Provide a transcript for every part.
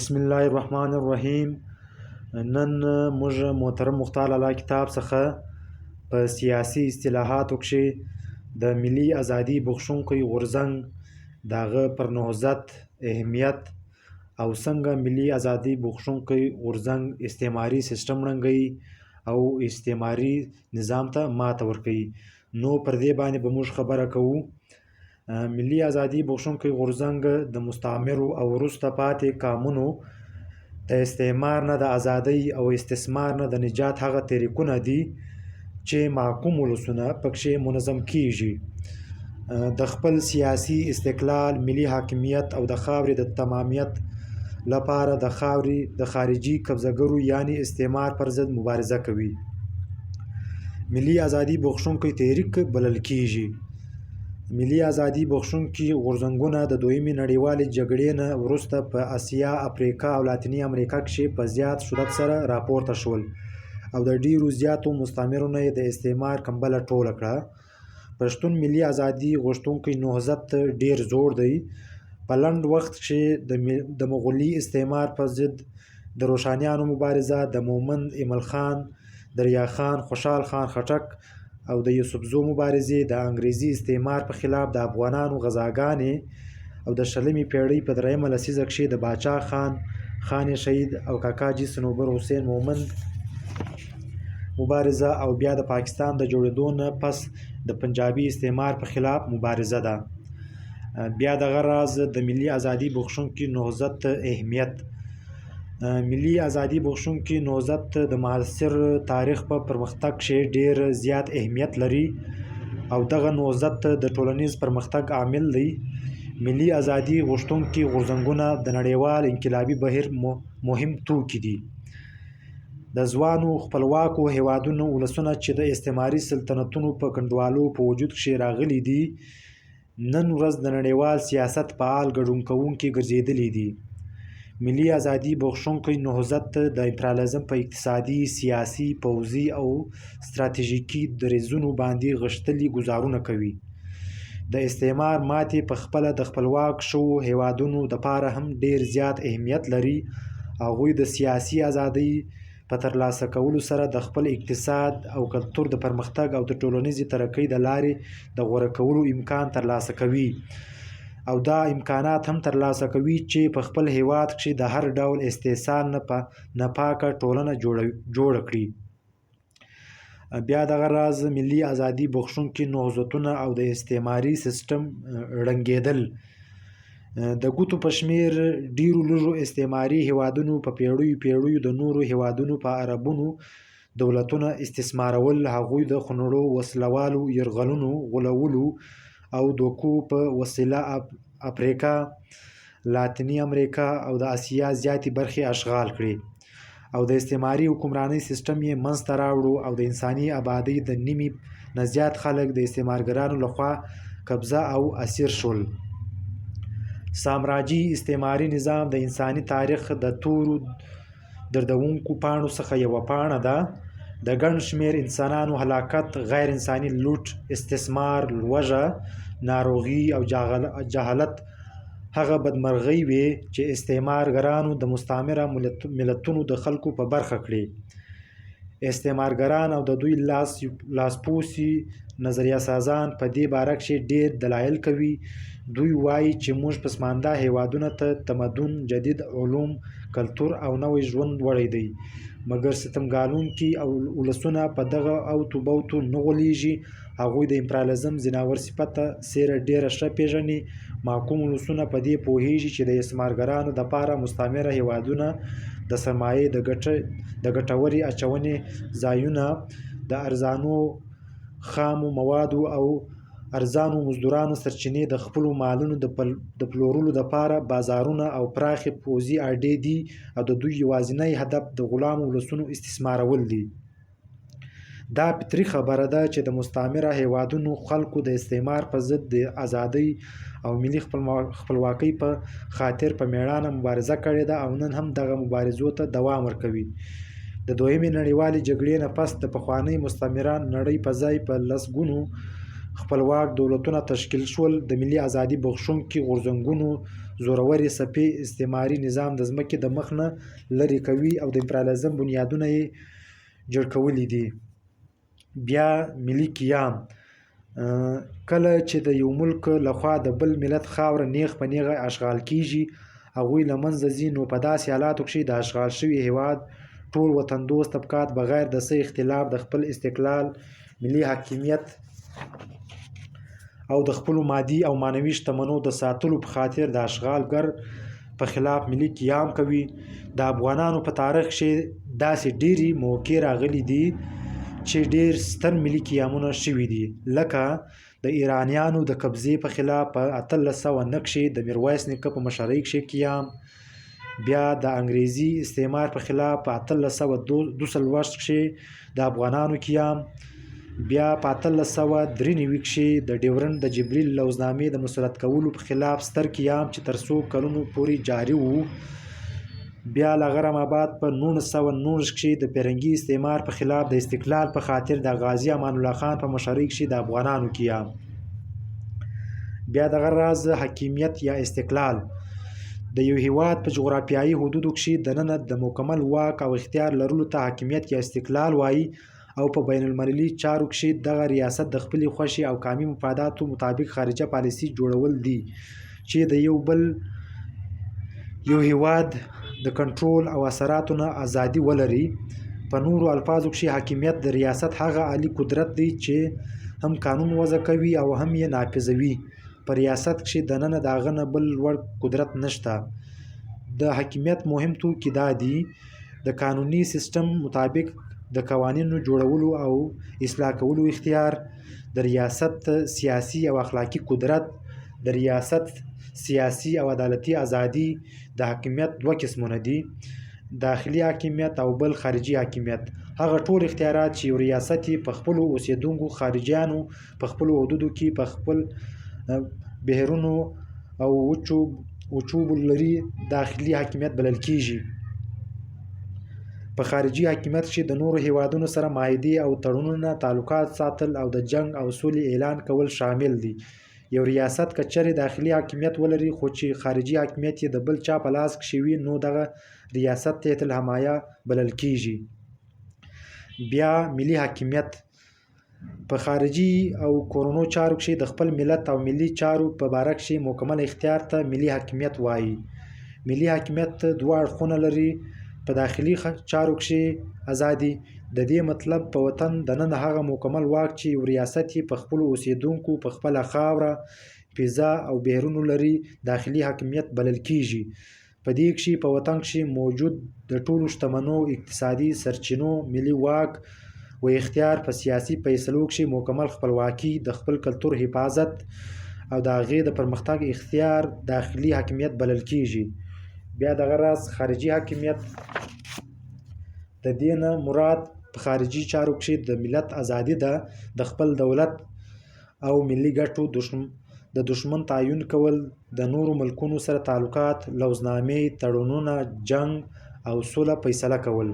بسم الله الرحمن الرحیم. نن موږ محترم مختار لالا کتاب څخه په سیاسي اصطلاحاتو کې د ملي ازادي بخښونکی غورځنګ داغه پر نهضت اهمیت او څنګه ملي ازادي بخښونکی غورځنګ استعماري سیستم ړنګوي او استعماري نظام ته ماته ورکوي. نو پر دې باندې به موږ خبره کوو. ملي ازادي بخښونکی غورځنګ د مستعمرو او وروسته پاتې قامونو د استعمار نه د ازادۍ او استثمار نه د نجات هغه طریقونه دي چې محکوم ولسونه پکښې منظم کیږي. د خپل سیاسي استقلال، ملي حاکمیت او د خاورې د تمامیت لپاره د خاورې د خارجي قبضهګرو یعنی استعمار پر ضد مبارزه کوي. ملي ازادي بخښونکی تحریک بلل کیږي. ملي ازادي بخښونکي غورځنګونه د دویمې نړیوالې جګړې نه وروسته په اسیا، افریقا او لاتینې امریکا کښې په زیات شدت سره راپورته شول او د ډیرو زیاتو مستعمرو نه یې د استعمار کمبله ټوله کړه. پښتون ملي ازادي غوښتونکی نهضت ډیر زوړ دی. په لنډ وخت کښې د مغولي استعمار په ضد د روښانیانو مبارزه، د مومند ایمل خان، دریا خان، خوشحال خان خټک او د یوسفزو مبارزې، د انګریزي استعمار په خلاف د افغانانو غزاګانې او د 20مې پېړۍ په 3مه لسیزه کښې د باچا خان، خان شهید او کاکاجي صنوبر حسین مومند مبارزه او بیا د پاکستان د جوړېدو نه پس د پنجابي استعمار په خلاف مبارزه ده. بیا دغه راز د ملي ازادي بخښونکي نهضت اهمیت. ملي ازادي بخښونکي نهضت د معاصر تاریخ په پرمختګ کښې ډیر زیات اهمیت لري او دغه نهضت د ټولنیز پرمختګ عامل دی. ملي ازادي غوښتونکي غورځنګونه د نړیوال انقلابي بهیر مهم توکي دي. د ځوانو خپلواکو هیوادونو ولسونه چې د استعماري سلطنتونو په کنډوالو په وجود کښې راغلي دي، نن ورځ د نړیوال سیاست فعال ګډون کوونکي ګرځېدلي دي. ملي ازادي بخښونکی نهضت د امپریالیزم په اقتصادي، سیاسي، پوځي او ستراتیژیکي دریځونو باندې غښتلي ګزارونه کوي. د استعمار ماتې په خپله د خپلواک شوو هیوادونو دپاره هم ډیر زیات اهمیت لري. هغوی د سیاسي ازادۍ په ترلاسه کولو سره د خپل اقتصاد او کلتور د پرمختګ او د ټولنیزې ترقۍ د لارې د غوره کولو امکان ترلاسه کوي او دا امکانات هم ترلاسه کوي چې په خپل هیواد کښې د هر ډول استحصال نه پاکه ټولنه جوړه کړي. بیا دغه راز ملي ازادي بخښونکي نهضتونه او د استعماري سیستم ړنګېدل. د ګوتو په شمېر ډیرو لږو استعماري هیوادونو په پیړیو د نورو هیوادونو په عربونو دولتونه استثمارول، هغوی د خونړو وسلوالو یرغلونو، غولولو او دوکو په وسیله افریقا، لاتینې امریکا او د اسیا زیاتې برخې اشغال کړې او د استعماري حکمرانۍ سیستم یې منځته راوړو او د انساني ابادۍ د نیمې نه زیات خلک د استعمارګرانو لخوا قبضه او اسیر شول. سامراجي استعماري نظام د انساني تاریخ د تورو دردونکو پاڼو څخه یوه پاڼه ده. د ګڼ شمېر انسانانو هلاکت، غیر انساني لوټ، استثمار، لوږه، ناروغي او جهالت هغه بدمرغۍ وې چې استعمارګرانو د مستعمره ملتونو د خلکو په برخه کړې. استعمارګران او د دوی لاسپوڅي نظریه سازان په دې باره کښې ډیر دلایل کوي. دوی وایي چې موږ پسمانده هیوادونو ته تمدن، جدید علوم، کلتور او نوی ژوند وړی دی، مګر ستمګالونکي ولسونه په دغه اوتو بوتو نه غولیږي. هغوی د امپریالیزم ځناور صفته څیره ډیره ښه پیژني. محکوم ولسونه په دې پوهیږي چې د استعمارګرانو دپاره مستعمره هیوادونه د سرمایې د ګټورې اچونې ځایونه، د ارزانو خامو موادو او ارزانو مزدورانو سرچینې، د خپلو مالونو د پلورلو دپاره بازارونه او پراخې پوځي اډې دي او د دوی یوازینی هدف د غلامو ولسونو استثمارول دي. دا فطري خبره ده چې د مستعمره هیوادونو خلکو د استعمار په ضد د ازادۍ او ملي خپلواکۍ په خاطر په میړانه مبارزه کړې ده او نن هم دغه مبارزو ته دوام ورکوي. د دویمې نړیوالې جګړې نه پس د پخوانۍ مستعمره نړۍ په ځای په لسګونو خپلواک دولتونه تشکیل شول. د ملي ازادي بخښونکي غورځنګونو زورورې څپې استعماري نظام د ځمکې د مخ نه لرې کوي او د امپریالیزم بنیادونه یې جوړ کولي دي. بیا ملي قیام: کله چې د یو ملک لخوا د بل ملت خاوره نیغ په نیغه اشغال کیږي، هغوی له منځه ځي، نو په داسې حالاتو کې د اشغال شوي هیواد ټول وطن دوست طبقات بغیر د څه اختلاف د خپل استقلال، ملي حاکمیت او د خپلو مادي او معنوي شتمنیو د ساتلو په خاطر د اشغالګر په خلاف ملي قیام کوي. د افغانانو په تاریخ کې داسې ډېرې موقعې راغلي دي چې ډېر ستر ملي قیامونه شوي دي، لکه د ایرانیانو د قبضې په خلاف په 1809 کې د میرویس نیکه په مشرۍ کې قیام، بیا د انګریزي استعمار په خلاف په 1842 کې د افغانانو قیام، بیا په 1893 کې د ډیورنډ د جبریل لوزنامې د مسلط کولو په خلاف ستر قیام چې تر څو کلونو پورې جاري وو، بیا له غرم آباد په 1919 کې د فرنګي استعمار په خلاف د استقلال په خاطر د غازي امان الله خان په مشرۍ کې د افغانانو قیام، بیا دغه راز حاکمیت یا استقلال د یو هیواد په جغرافیایي حدودو کې دننه د مکمل واک او اختیار لرلو ته حاکمیت یا استقلال وایي، او په بین المللي چارو کې دغه ریاست د خپلې خوښې او قومي مفاداتو مطابق خارجه پالیسي جوړول دي چې د یو هیواد د کنټرول او اثراتو نه ازادي ولري. په نورو الفاظو کې حاکمیت د ریاست هغه عالی قدرت دی چې هم قانون وضع کوي او هم یې نافذوي. په ریاست کې دننه د هغه نه بل لوړ قدرت نشته. د حاکمیت مهم توکي دا دي: د قانوني سیستم مطابق د قوانینو جوړولو او اصلاح کولو اختیار، د ریاست سیاسي او اخلاقي قدرت، د ریاست سیاسي او عدالتي ازادي. د حاکمیت دوه قسمونه دي: داخلي حاکمیت او بل خارجي حاکمیت. هغه ټول اختیارات چې یو ریاست په خپلو اوسیدونکو خارجیانو په خپلو حدودو کې په خپل بهرونو او وچوبو لري داخلي حاکمیت بلل کیږي. په خارجي حاکمیت کې د نورو هیوادونو سره معاهدې او تړونونه، تعلقات ساتل او د جنګ او سولې اعلان کول شامل دي. یو ریاست که چېرې داخلي حاکمیت ولري خو چې خارجي حاکمیت یې د بل چا په لاس کې وي، نو دغه ریاست تحت الحمایه بلل کیږي. بیا ملي حاکمیت: په خارجي او کورونو چارو کې د خپل ملت او ملي چارو په باره کې مکمل اختیار ته ملي حاکمیت وایي. ملي حاکمیت دوه اړخونه لري: په داخلي چارو کې ازادي، د دې مطلب په وطن دننه هغه مکمل واک چې یو ریاست په خپلو اوسیدونکو په خپله خاوره، فضا او بهرونو لري داخلي حاکمیت بلل کیږي. په دې کې په وطن کې موجود د ټولو شتمنو، اقتصادي سرچینو، ملي واک و اختیار، په سیاسي فیصلو کې مکمل خپلواکي، د خپل کلتور حفاظت او د هغې د پرمختګ اختیار داخلي حاکمیت بلل کیږي. بیا دغه راز خارجي حاکمیت: د دې نه مراد په خارجي چارو کې د ملت ازادي ده، د خپل دولت او ملي ګټو د دشمن تعین کول، د نورو ملکونو سره تعلقات، لوزنامې، تړونونه، جنګ او سوله فیصله کول.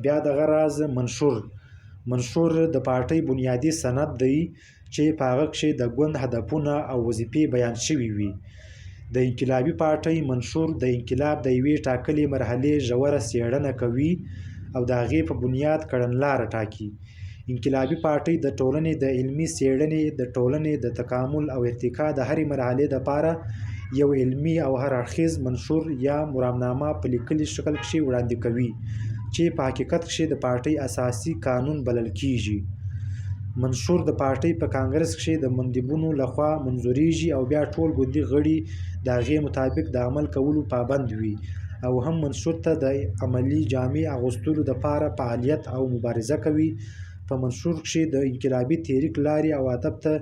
بیا دغه راز منشور د پارټۍ بنیادي سند دی چې په هغه کې د ګوند هدفونه او وظیفې بیان شوي وي. د انقلابي پارټۍ منشور د انقلاب د یوې ټاکلې مرحلې ژوره څېړنه کوي او د هغې په بنیاد کړنلاره ټاکي. انقلابي پارټۍ د ټولنې د علمي څېړنې، د ټولنې د تکامل او ارتقا د هرې مرحلې لپاره یو علمي او هر اړخیز منشور یا مرامنامه په لیکلي شکل کې وړاندې کوي چې په حقیقت کې د پارټۍ اساسي قانون بلل کیږي. منشور د پارټۍ په کانګرس کې د مندوبینو لخوا منظوریږي او بیا ټول ګوندي غړي د هغې مطابق د عمل کولو پابند وي، او هم منشور ته د عملي جامې اغوستلو دپاره فعالیت او مبارزه کوي. په منشور کې د انقلابي تحریک لارې او هدف ته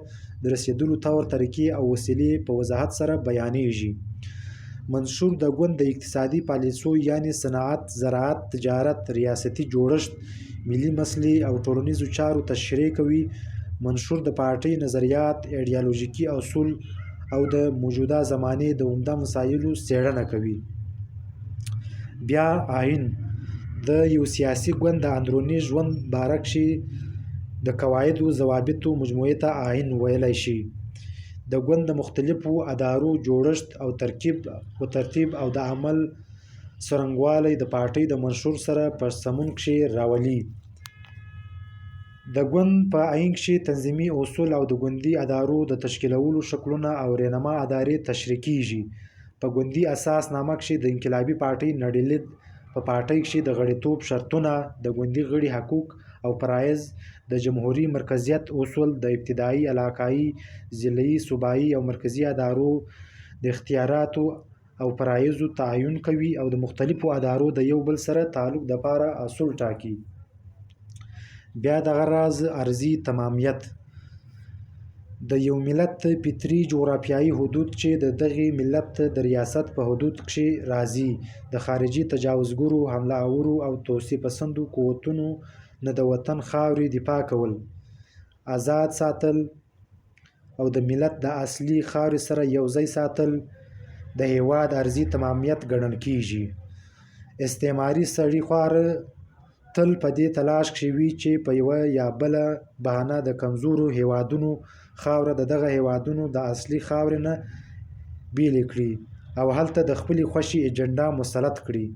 د رسیدلو طور، طریقې او وسیلې په وضاحت سره بیانیږي. منشور د ګوند د اقتصادي پالیسیو یعنې صنعت، زراعت، تجارت، ریاستي جوړښت، ملي مسلې او ټولنیزو چارو تشریح کوي. منشور د پارټۍ نظریات، ایډیالوژیکي اصول او د موجوده زمانې د عمده مسایلو څېړنه کوي. بیا آئین: د یو سیاسي ګوند د اندروني ژوند باره کې د قواعدو ضوابطو مجموعې ته آئین ویلی شي. د ګوند د مختلفو ادارو جوړښت او ترتیب او د عمل څرنګوالی د پارټۍ د منشور سره په سمون کښې راولي. د ګوند په آئین کښې تنظیمي اصول او د ګوندي ادارو د تشکیلولو شکلونه او رهنما ادارې تشریح کېږي. په ګوندي اساس نامه کښې د انقلابي پارټۍ نړیلید، په پارټۍ کښې د غړیتوب شرطونه، د ګوندي غړي حقوق او فرایض، د جمهوري مرکزیت اصول، د ابتدایي، علاقایي، ضلعي، صوبایي او مرکزي ادارو د اختیاراتو او فرایضو تعین کوي او د مختلفو ادارو د یو بل سره تعلق دپاره اصول ټاکي. بیا دغه راز ارضي تمامیت د یو ملت فطري جغرافیایي حدود چې د دغې ملت د ریاست په حدود کښې راځي، د خارجي تجاوزګرو، حمله آورو او توسعې پسندو قوتونو نه د وطن خاورې دفاع کول، آزاد ساتل او د ملت د اصلي خاورې سره یو ځای ساتل د هېواد ارضي تمامیت ګڼل کېږي. استعماري سړیخواره تل په دې تلاش کښې وي چې په یوه یا بله بهانه د کمزورو هېوادونو خاوره د دغه هېوادونو د اصلي خاورې نه بېلې کړي او هلته د خپلې خوښې ایجنډا مسلط کړي.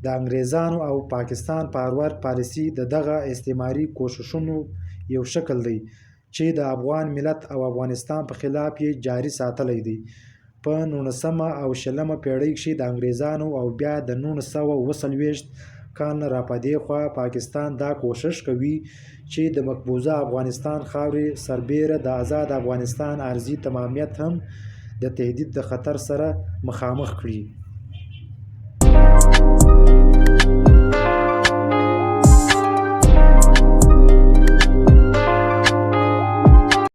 د انګریزانو او پاکستان پارور پالیسي د دغه استعماري کوښښونو یو شکل دی چې د افغان ملت او افغانستان په خلاف یې جاري ساتلی دی. په 19مه او 20مه پېړۍ کښې د انګریزانو او بیا د 1940 کال نه را په دېخوا پاکستان دا کوښښ کوي چې د مقبوضه افغانستان خاورې سربېره د آزاد افغانستان ارضي تمامیت هم د تهدید د خطر سره مخامخ کړي.